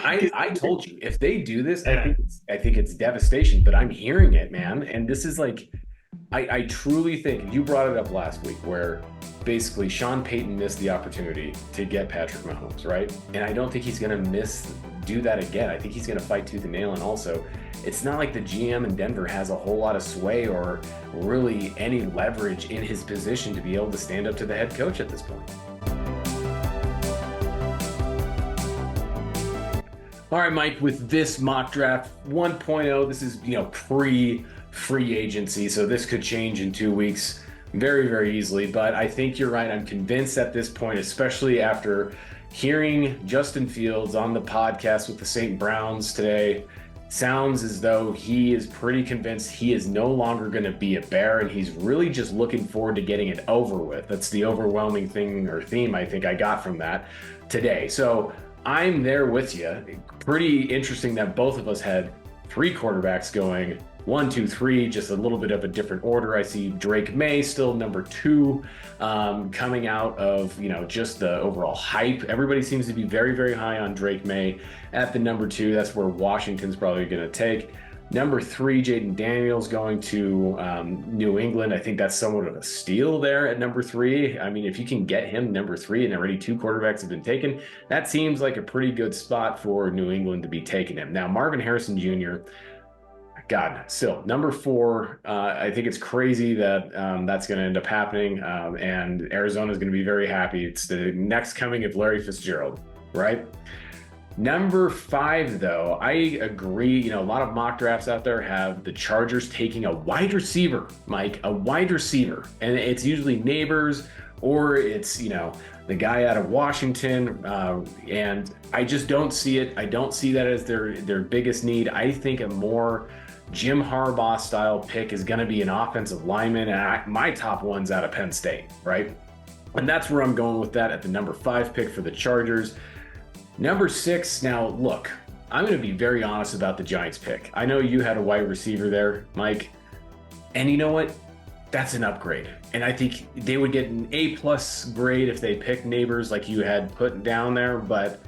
I told you, if they do this, Yeah. I think it's devastation, but I'm hearing it, man. And this is like, I truly think you brought it up last week where basically Sean Payton missed the opportunity to get Patrick Mahomes, right? And I don't think he's going to do that again. I think he's going to fight tooth and nail. And also, it's not like the GM in Denver has a whole lot of sway or really any leverage in his position to be able to stand up to the head coach at this point. All right, Mike, with this mock draft 1.0, this is, pre free agency. So this could change in 2 weeks very, very easily. But I think you're right. I'm convinced at this point, especially after hearing Justin Fields on the podcast with the St. Browns today, sounds as though he is pretty convinced he is no longer going to be a Bear, and he's really just looking forward to getting it over with. That's the overwhelming thing or theme I think I got from that today. So I'm there with you. Pretty interesting that both of us had three quarterbacks going 1, 2, 3, just a little bit of a different order. I see Drake May still number 2, coming out of, just the overall hype. Everybody seems to be very, very high on Drake May at the number 2. That's where Washington's probably going to take. Number 3, Jaden Daniels going to New England. I think that's somewhat of a steal there at number 3. I mean, if you can get him number 3 and already 2 quarterbacks have been taken, that seems like a pretty good spot for New England to be taking him. Now, Marvin Harrison Jr., God, still number 4. I think it's crazy that that's going to end up happening, and Arizona is going to be very happy. It's the next coming of Larry Fitzgerald, right? Number 5, though, I agree. A lot of mock drafts out there have the Chargers taking a wide receiver, Mike, a wide receiver, and it's usually Neighbors or it's the guy out of Washington, and I just don't see it. I don't see that as their biggest need. I think a more Jim Harbaugh style pick is going to be an offensive lineman, and my top one's out of Penn State, right? And that's where I'm going with that at the number 5 pick for the Chargers. Number 6, now look, I'm going to be very honest about the Giants pick. I know you had a wide receiver there, Mike, and you know what? That's an upgrade. And I think they would get an A+ grade if they picked Neighbors like you had put down there, but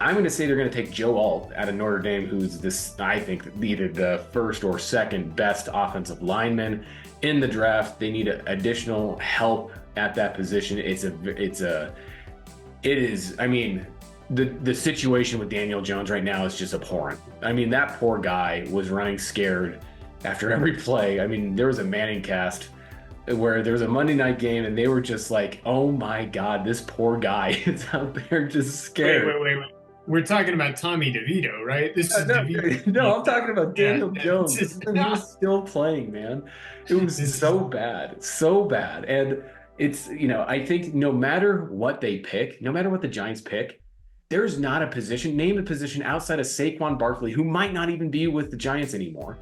I'm going to say they're going to take Joe Alt out of Notre Dame, who's this, I think, either the first or second best offensive lineman in the draft. They need additional help at that position. I mean, the situation with Daniel Jones right now is just abhorrent. I mean, that poor guy was running scared after every play. I mean, there was a Manning cast where there was a Monday night game and they were just like, oh my God, this poor guy is out there just scared. Wait. We're talking about Tommy DeVito, right? This is No, DeVito. no, I'm talking about Yeah, Daniel Jones. He was still playing, man. It was this is so bad, so bad. And it's, I think no matter what they pick, no matter what the Giants pick, there's not a position, name a position outside of Saquon Barkley, who might not even be with the Giants anymore,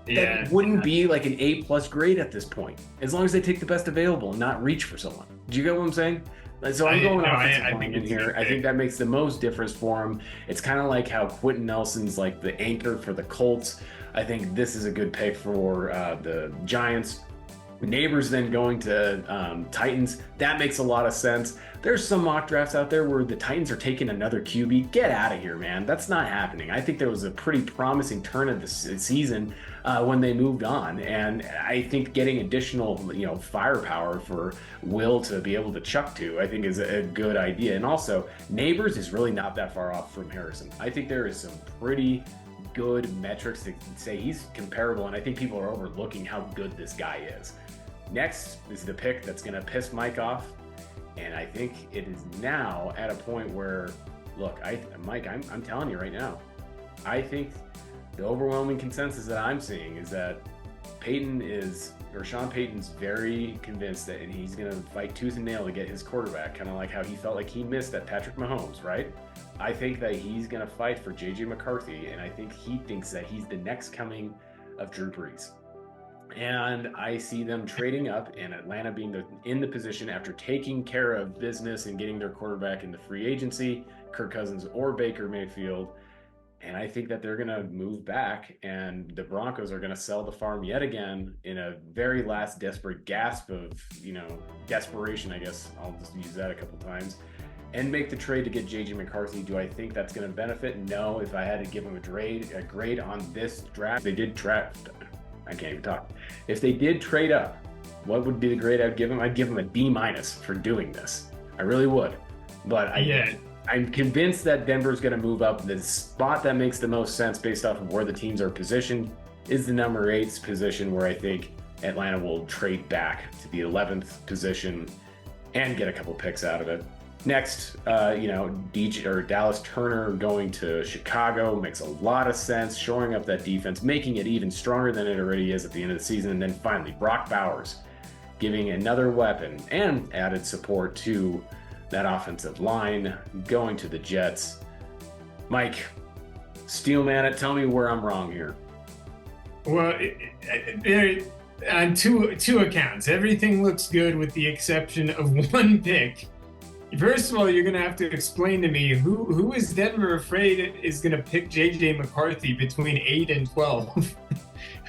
that wouldn't be like an A+ grade at this point, as long as they take the best available and not reach for someone. Do you get what I'm saying? So I'm going offensive lineman here. I think that makes the most difference for him. It's kind of like how Quentin Nelson's like the anchor for the Colts. I think this is a good pick for the Giants. Neighbors then going to Titans. That makes a lot of sense. There's some mock drafts out there where the Titans are taking another QB. Get out of here, man. That's not happening. I think there was a pretty promising turn of the season when they moved on. And I think getting additional, firepower for Will to be able to chuck to, I think is a good idea. And also, Neighbors is really not that far off from Harrison. I think there is some pretty good metrics to say he's comparable, and I think people are overlooking how good this guy is. Next is the pick that's going to piss Mike off, and I think it is now at a point where, look, Mike, I'm telling you right now, I think the overwhelming consensus that I'm seeing is that Sean Payton's very convinced that, and he's going to fight tooth and nail to get his quarterback, kind of like how he felt like he missed at Patrick Mahomes, right? I think that he's going to fight for J.J. McCarthy, and I think he thinks that he's the next coming of Drew Brees. And I see them trading up and Atlanta being in the position after taking care of business and getting their quarterback in the free agency, Kirk Cousins or Baker Mayfield. And I think that they're going to move back, and the Broncos are going to sell the farm yet again in a very last desperate gasp of, desperation, I guess. I'll just use that a couple times. and make the trade to get JJ McCarthy. Do I think that's going to benefit? No. If I had to give him a grade on this draft, they did draft. I can't even talk. If they did trade up, what would be the grade I'd give him? I'd give him a D- for doing this. I really would. But I'm convinced that Denver's going to move up. The spot that makes the most sense based off of where the teams are positioned is the number 8 position, where I think Atlanta will trade back to the 11th position and get a couple picks out of it. Next, Dallas Turner going to Chicago makes a lot of sense, shoring up that defense, making it even stronger than it already is at the end of the season. And then finally, Brock Bowers giving another weapon and added support to that offensive line, going to the Jets. Mike, Steelman, tell me where I'm wrong here. Well, there on two accounts, everything looks good with the exception of one pick. First of all, you're going to have to explain to me who is Denver afraid is going to pick JJ McCarthy between 8 and 12.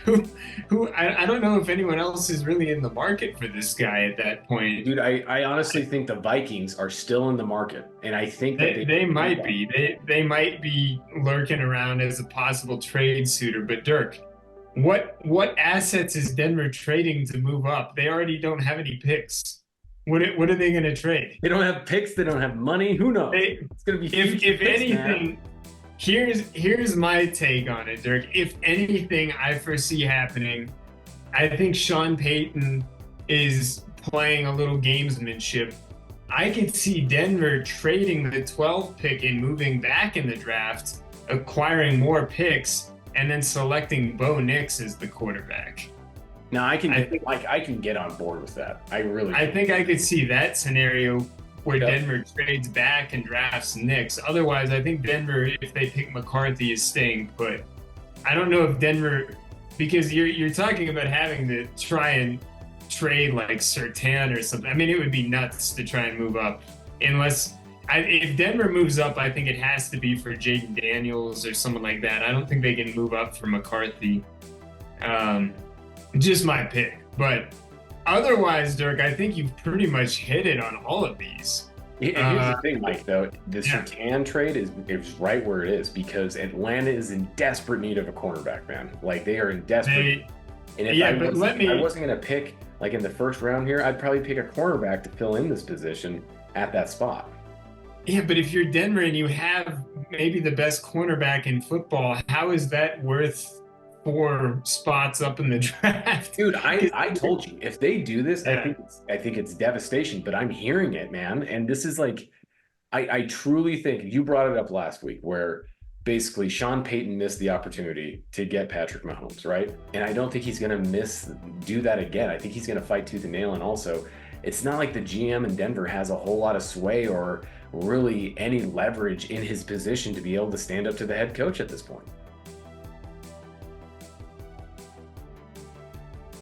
I don't know if anyone else is really in the market for this guy at that point. Dude, I honestly think the Vikings are still in the market, and I think that they might be. They might be lurking around as a possible trade suitor. But Dirk, what assets is Denver trading to move up? They already don't have any picks. What are they going to trade? They don't have picks. They don't have money. Who knows? It's going to be if anything. Man. Here's my take on it, Dirk. If anything I foresee happening, I think Sean Payton is playing a little gamesmanship. I could see Denver trading the 12th pick and moving back in the draft, acquiring more picks, and then selecting Bo Nix as the quarterback. Now I can get on board with that. I think I could see that scenario where Denver trades back and drafts Nix. Otherwise, I think Denver, if they pick McCarthy, is staying put. I don't know if Denver, because you're talking about having to try and trade like Surtain or something. I mean, it would be nuts to try and move up. If Denver moves up, I think it has to be for Jaden Daniels or someone like that. I don't think they can move up for McCarthy. Just my pick. But otherwise, Dirk, I think you've pretty much hit it on all of these. Here's the thing, Mike, though. The Surtain trade is right where it is because Atlanta is in desperate need of a cornerback, man. Like, they are in desperate And if I wasn't going to pick, like, in the first round here, I'd probably pick a cornerback to fill in this position at that spot. Yeah, but if you're Denver and you have maybe the best cornerback in football, how is that worth 4 spots up in the draft? Dude, I told you, if they do this, I think it's devastation, but I'm hearing it, man. And this is like, I truly think, you brought it up last week, where basically Sean Payton missed the opportunity to get Patrick Mahomes, right? And I don't think he's going to do that again. I think he's going to fight tooth and nail. And also, it's not like the GM in Denver has a whole lot of sway or really any leverage in his position to be able to stand up to the head coach at this point.